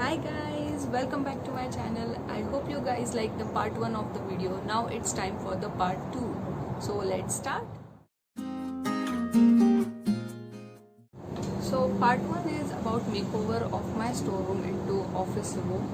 Hi guys, welcome back to my channel. I hope you guys like the part 1 of the video. Now it's time for the part 2. So let's start. So part 1 is about makeover of my storeroom into office room.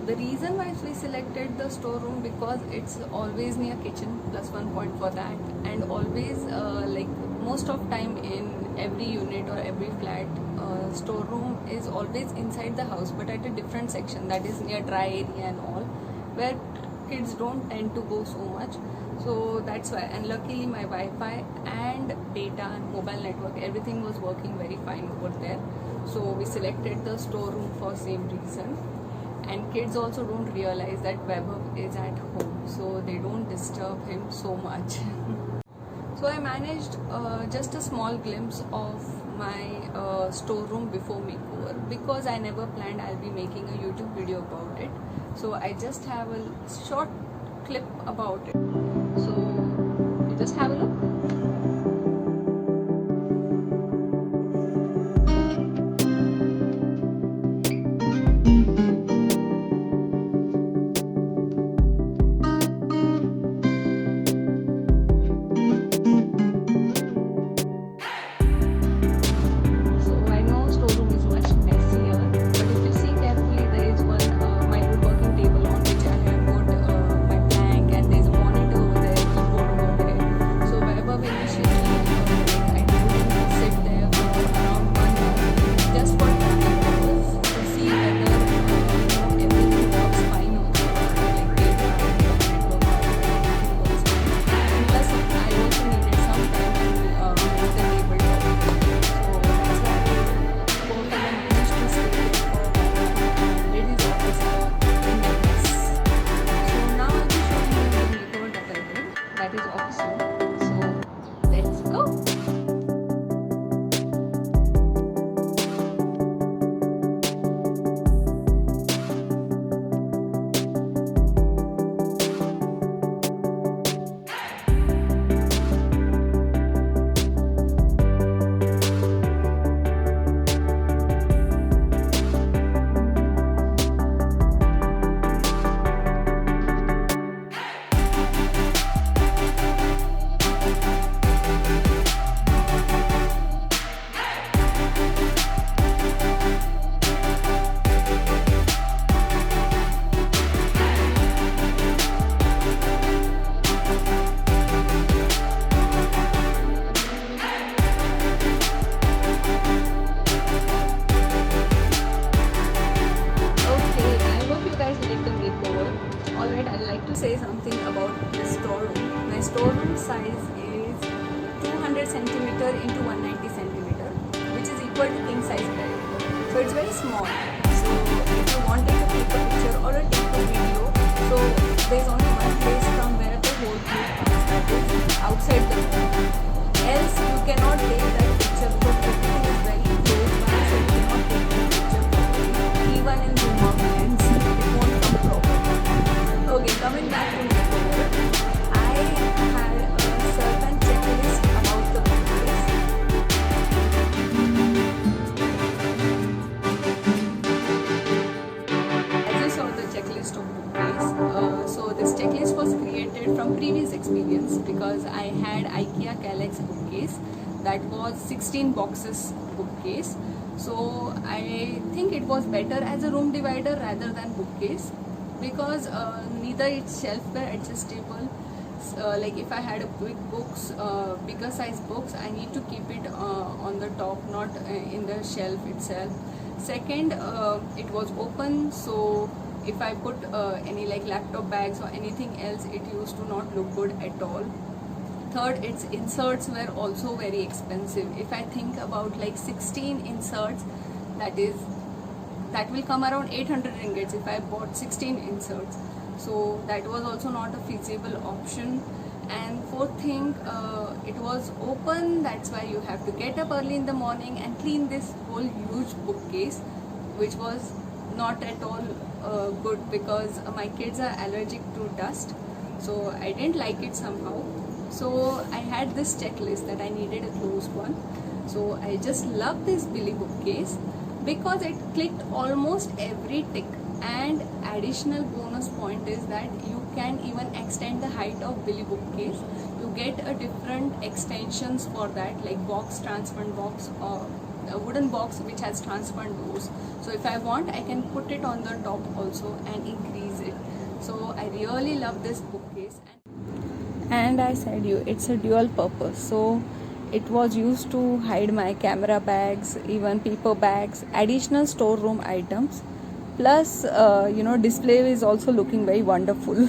The reason why we selected the storeroom because it's always near kitchen, plus 1 point for that, and always like most of time in every unit or every flat, storeroom is always inside the house but at a different section, that is near dry area and all, where kids don't tend to go so much. So that's why, and luckily my Wi-Fi and data and mobile network, everything was working very fine over there. So we selected the storeroom for same reason. And kids also don't realize that Vaibhav is at home, so they don't disturb him so much. So I managed just a small glimpse of my storeroom before makeover, because I never planned I'll be making a YouTube video about it. So I just have a short clip about it. So you just have a look. Say something about the storeroom. My storeroom size is 200 centimeter into 190 centimeter, which is equal to king size bed. So it's very small. So if you wanted to take a picture or take a video, so there is only one place from where the whole group comes, that is outside the room. Else you cannot take that picture because everything is very close by, so you cannot take that picture properly. Even in zoom out lens, it won't come properly. Okay, coming back to makeover, I had a certain checklist about the bookcase. I just saw the checklist of bookcase. So this checklist was created from previous experience because I had Ikea Kallax bookcase that was 16 boxes bookcase. So I think it was better as a room divider rather than bookcase, because neither its shelf were adjustable. Like if I had a big books, bigger size books, I need to keep it on the top, not in the shelf itself. Second, it was open, so if I put any like laptop bags or anything else, it used to not look good at all. Third, its inserts were also very expensive. If I think about like 16 inserts, that will come around 800 ringgits if I bought 16 inserts. So that was also not a feasible option. And fourth thing, it was open, that's why you have to get up early in the morning and clean this whole huge bookcase, which was not at all good because my kids are allergic to dust. So I didn't like it somehow. So I had this checklist that I needed a closed one. So I just love this Billy bookcase. because it clicked almost every tick. And additional bonus point is that you can even extend the height of Billy bookcase. You get a different extensions for that, like box, transparent box, or a wooden box which has transparent doors. So if I want, I can put it on the top also and increase it. So I really love this bookcase. And I said you, it's a dual purpose. So it was used to hide my camera bags, even paper bags, additional storeroom items. Plus, display is also looking very wonderful.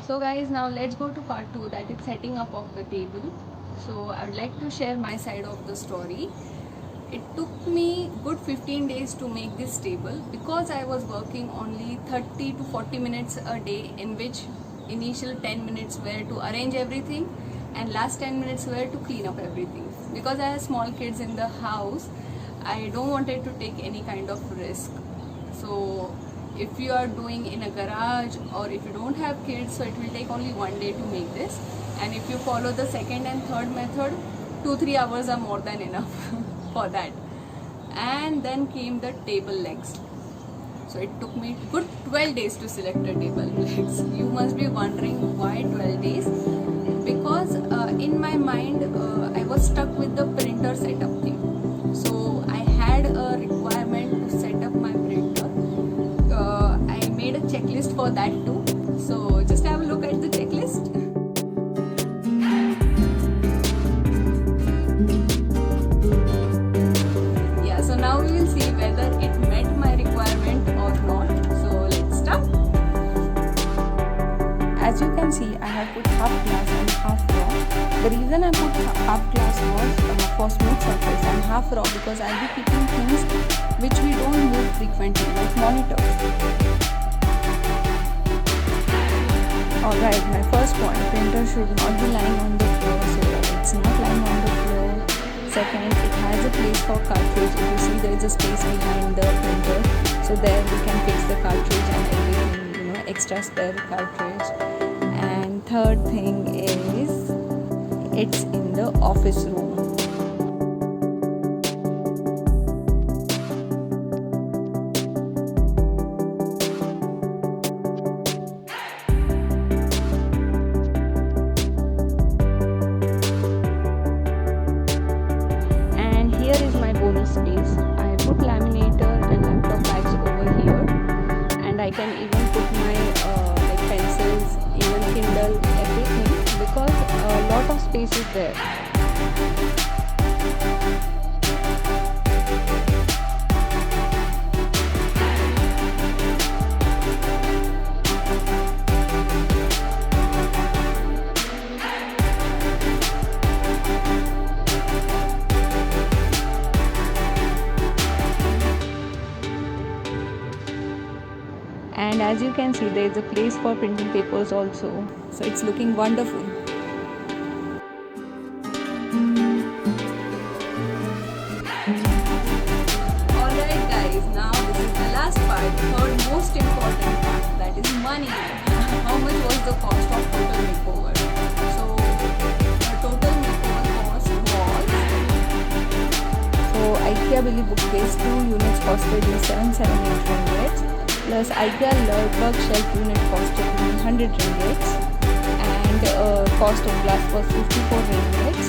So guys, now let's go to part 2, that is setting up of the table. So I would like to share my side of the story. It took me good 15 days to make this table because I was working only 30 to 40 minutes a day, in which initial 10 minutes were to arrange everything and last 10 minutes were to clean up everything. Because I have small kids in the house, I don't wanted to take any kind of risk. So if you are doing in a garage or if you don't have kids, so it will take only one day to make this. And if you follow the second and third method, 2-3 hours are more than enough for that. And then came the table legs. So it took me good 12 days to select a table legs. You must be wondering why 12 days. Because in my mind, I was stuck with the printer setup thing. So I had a requirement to set up my printer. I made a checklist for that too. So just have a look at the checklist. Yeah, so now we will see whether it met my requirement or not. So let's start. As you can see, I have put half glass and half raw. The reason I put half glass was for smooth surface and half raw because I'll be keeping things which we don't move frequently, like monitors. Alright, my first point, printer should not be lying on the floor, so it's not lying on the floor. Second, it has a place for cartridge. If you see, there is a space behind the printer, so there we can fix the cartridge and everything, extra spare cartridge. And third thing is, it's in the office room. Space. I put laminator and laptop bags over here, and I can even put my pencils, even Kindle, everything, because a lot of space is there. And as you can see, there is a place for printing papers also, so it's looking wonderful. Alright guys, now this is the last part, the third most important part, that is money. How much was the cost of total makeover? So the total makeover cost was, so Ikea Billy bookcase 2 units costed me 778 ringgits. Plus Ikea Lerberg shelf unit costed me 100 ringgits, and cost of glass was 54 ringgits.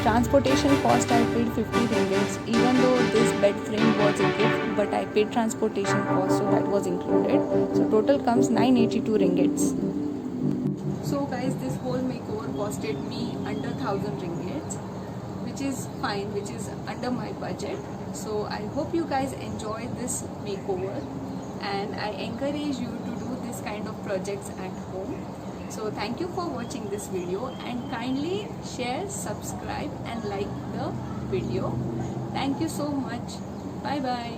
Transportation cost I paid 50 ringgits, even though this bed frame was a gift, but I paid transportation cost, so that was included. So total comes 982 ringgits. So guys, this whole makeover costed me under 1000 ringgits, which is fine, which is under my budget. So I hope you guys enjoy this makeover, and I encourage you to do this kind of projects at home. So thank you for watching this video, and kindly share, subscribe and like the video. Thank you so much. Bye bye.